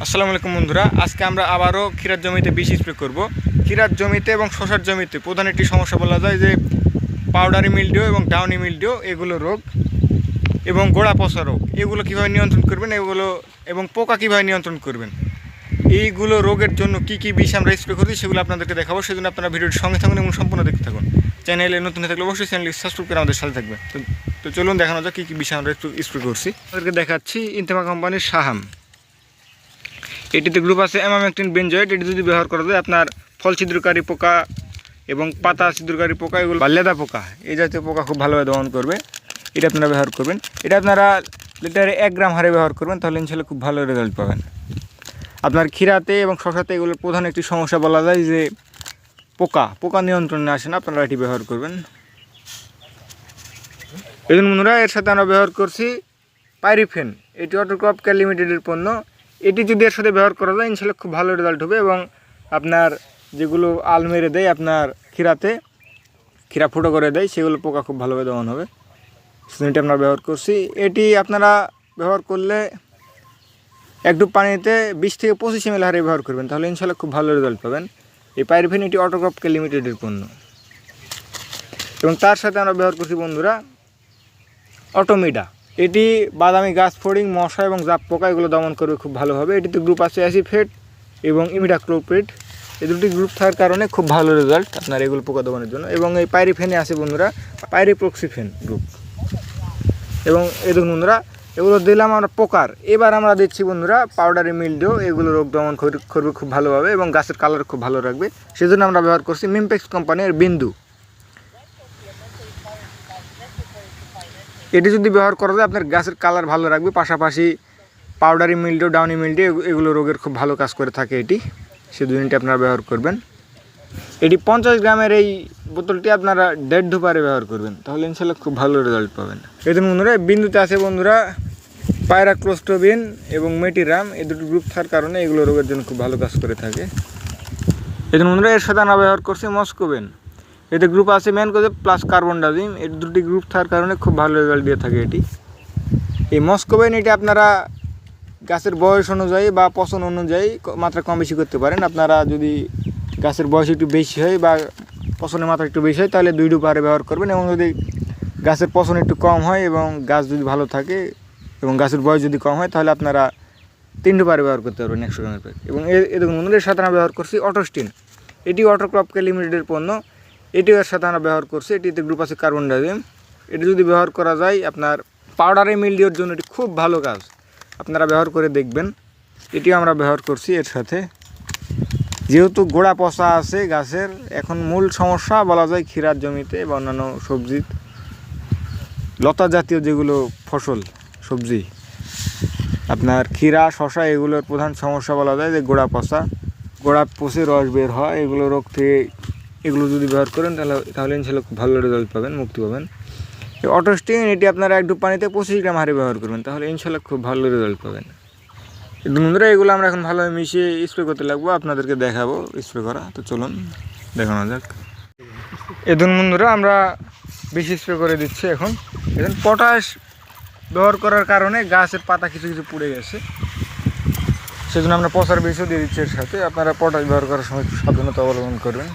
আসসালামু আলাইকুম বন্ধুরা, আজকে আমরা আবারও ক্ষীরার জমিতে বিষ স্প্রে করব। ক্ষীরার জমিতে এবং শশার জমিতে প্রধান একটি সমস্যা বলা যায় যে পাউডারি মিলডিউ এবং ডাউনি মিলডিউ এগুলো রোগ এবং গোড়া পচা রোগ। এগুলো কীভাবে নিয়ন্ত্রণ করবেন এবং পোকা কীভাবে নিয়ন্ত্রণ করবেন, এইগুলো রোগের জন্য কি কি বিষ আমরা স্প্রে করছি সেগুলো আপনাদেরকে দেখাবো। সেজন্য আপনারা ভিডিওটির সঙ্গে থাকুন এবং সম্পূর্ণ দেখতে থাকুন। চ্যানেলে নতুন হয়ে থাকলে অবশ্যই চ্যানেলটি সাবস্ক্রাইব করে আমাদের সাথে থাকবেন। তো চলুন দেখানো যাক কী কী বিষ আমরা একটু স্প্রে করছি। আপনাদেরকে দেখাচ্ছি ইনতেমা কোম্পানির সাহাম। এটিতে গ্রুপ আছে অ্যামামেকটিন বেনজয়েড। এটি যদি ব্যবহার করা যায় আপনার ফল ছিদ্রকারী পোকা এবং পাতা ছিদ্রকারী পোকা, এগুলো বা লেদা পোকা, এই জাতীয় পোকা খুব ভালোভাবে দমন করবে। এটা আপনারা ব্যবহার করবেন। এটা আপনারা লিটারে 1 গ্রাম হারে ব্যবহার করবেন, তাহলে ইনশাআল্লাহ খুব ভালো রেজাল্ট পাবেন। আপনার ক্ষীরাতে এবং শশাতে এগুলোর প্রধান একটি সমস্যা বলা যায় যে পোকা নিয়ন্ত্রণে আসে না, আপনারা এটি ব্যবহার করবেন। এই জন্য বন্ধুরা, এর সাথে আমরা ব্যবহার করছি পাইরিফেন। এটি অটোক্রপ কেয়ার লিমিটেডের পণ্য। এটি যদি এর সাথে ব্যবহার করা যায় ইনশাআল্লাহ খুব ভালো রেজাল্ট হবে এবং আপনার যেগুলো আল মেরে দেয় আপনার ক্ষীরা ফুটো করে দেয়, সেগুলো পোকা খুব ভালোভাবে দমন হবে। সেটি আমরা ব্যবহার করছি। এটি আপনারা ব্যবহার করলে একটু পানিতে 20 থেকে 25 ml হারে ব্যবহার করবেন, তাহলে ইনশাআল্লাহ খুব ভালো রেজাল্ট পাবেন। এই পাইরিফেন এটি অটোক্রপ কেয়ার লিমিটেডের পণ্য। এবং তার সাথে আমরা ব্যবহার করছি বন্ধুরা অটোমিডা। এটি বাদামি গাছ ফড়িং, মশা এবং জাপ পোকা এগুলো দমন করবে খুব ভালোভাবে। এটিতে গ্রুপ আছে অ্যাসিফেট এবং ইমিডাক্লোপ্রিড। এই দুটি গ্রুপ থাকার কারণে খুব ভালো রেজাল্ট আপনার এগুলো পোকা দমনের জন্য। এবং এই পাইরিফেনে আছে বন্ধুরা পাইরিপ্রক্সিফেন গ্রুপ। এবং এই দেখুন বন্ধুরা, এগুলো দিলাম আমরা পোকার। এবার আমরা দিচ্ছি বন্ধুরা পাউডারি মিলডিউ। এগুলো রোগ দমন করবে খুব ভালোভাবে এবং গাছের কালার খুব ভালো রাখবে। সেজন্য আমরা ব্যবহার করছি মিমপেক্স কোম্পানির বিন্দু। এটি যদি ব্যবহার করা যায় আপনার গাছের কালার ভালো রাখবে, পাশাপাশি পাউডারি মিলডিউ, ডাউনি মিলডিউ এগুলো রোগের খুব ভালো কাজ করে থাকে এটি। সে দুইটি আপনারা ব্যবহার করবেন। এটি 50 গ্রামের এই বোতলটি আপনারা 1.5 ধূপারে ব্যবহার করবেন, তাহলে ইনশাআল্লাহ খুব ভালো রেজাল্ট পাবেন। এই দিন বন্ধুরা বিন্দুতে আছে বন্ধুরা পায়রাক্লোস্টোবিন এবং মেটিরাম। এই দুটি গ্রুপ থাকার কারণে এগুলো রোগের জন্য খুব ভালো কাজ করে থাকে। এই দিন বন্ধুরা এর সাথে আমরা ব্যবহার করছি মস্কোবেন। এতে গ্রুপ আছে ম্যানকোজেব প্লাস কার্বনডাজিম। এই দুটি গ্রুপ থাকার কারণে খুব ভালো রেজাল্ট দিয়ে থাকে এটি। এই মস্কোবেন এটি আপনারা গাছের বয়স অনুযায়ী বা পচন অনুযায়ী মাত্রা কম বেশি করতে পারেন। আপনারা যদি গাছের বয়স একটু বেশি হয় বা পচনের মাত্রা একটু বেশি হয় তাহলে 2 ডোজ হারে ব্যবহার করবেন। এবং যদি গাছের পচন একটু কম হয় এবং গাছ যদি ভালো থাকে এবং গাছের বয়স যদি কম হয় তাহলে আপনারা 3 ডোজ হারে ব্যবহার করতে পারবেন 100 গ্রামের প্যাক। এবং এর বন্ধুদের সাথে আমরা ব্যবহার করছি অটোস্টিন। এটি অটোক্রপ কেয়ার লিমিটেডের পণ্য। এটিও এর সাথে আমরা ব্যবহার করছি। এটিতে গ্রুপ আছে কার্বনডাজিম। এটি যদি ব্যবহার করা যায় আপনার পাউডারি মিলডিউর জন্য এটি খুব ভালো কাজ, আপনারা ব্যবহার করে দেখবেন। এটিও আমরা ব্যবহার করছি এর সাথে। যেহেতু গোড়া পচা আছে গাছের, এখন মূল সমস্যা বলা যায় ক্ষীরার জমিতে বা অন্যান্য সবজি লতা জাতীয় যেগুলো ফসল সবজি আপনার ক্ষীরা, শশা এগুলোর প্রধান সমস্যা বলা যায় যে গোড়া পচে রস বের হয়। এগুলো রোগ থেকে এগুলো যদি ব্যবহার করেন তাহলে ইনশাআল্লাহ খুব ভালো রেজাল্ট পাবেন, মুক্তি পাবেন। এই অটোস্টিন এটি আপনারা 1 ডোজ পানিতে 25 গ্রাম হারে ব্যবহার করবেন, তাহলে ইনশাআল্লাহ খুব ভালো রেজাল্ট পাবেন। বন্ধুরা এগুলো আমরা এখন ভালোভাবে মিশিয়ে স্প্রে করতে লাগবো, আপনাদেরকে দেখাবো স্প্রে করা। তো চলুন দেখানো যাক। এদিন বন্ধুরা আমরা বেশি স্প্রে করে দিচ্ছি এখন। এখন পটাশ ব্যবহার করার কারণে গাছের পাতা কিছু পুড়ে গেছে, সেজন্য আমরা পচার বিষও দিয়ে দিচ্ছি এর সাথে। আপনারা পটাশ ব্যবহার করার সময় একটু সাবধানতা অবলম্বন করবেন।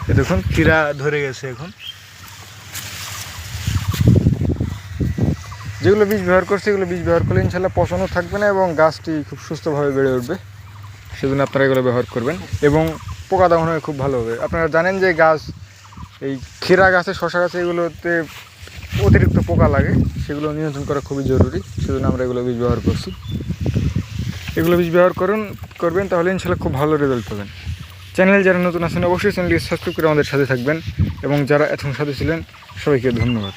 এ দেখুন ক্ষীরা ধরে গেছে এখন। যেগুলো বীজ ব্যবহার করছে এগুলো বীজ ব্যবহার করলে ইনশাআল্লাহ পচনও থাকবে না এবং গাছটি খুব সুস্থভাবে বেড়ে উঠবে। সেজন্য আপনারা এগুলো ব্যবহার করবেন এবং পোকা দমন হয়ে খুব ভালো হবে। আপনারা জানেন যে এই ক্ষীরা গাছে, শশা গাছে এগুলোতে অতিরিক্ত পোকা লাগে, সেগুলো নিয়ন্ত্রণ করা খুবই জরুরি। সেজন্য আমরা এগুলো বীজ ব্যবহার করছি। এগুলো বীজ ব্যবহার করবেন, তাহলে ইনশাআল্লাহ খুব ভালো রেজাল্ট পাবেন। চ্যানেল যারা নতুন আছেন অবশ্যই চ্যানেলটি সাবস্ক্রাইব করে আমাদের সাথে থাকবেন এবং যারা এতক্ষণ সাথে ছিলেন সবাইকে ধন্যবাদ।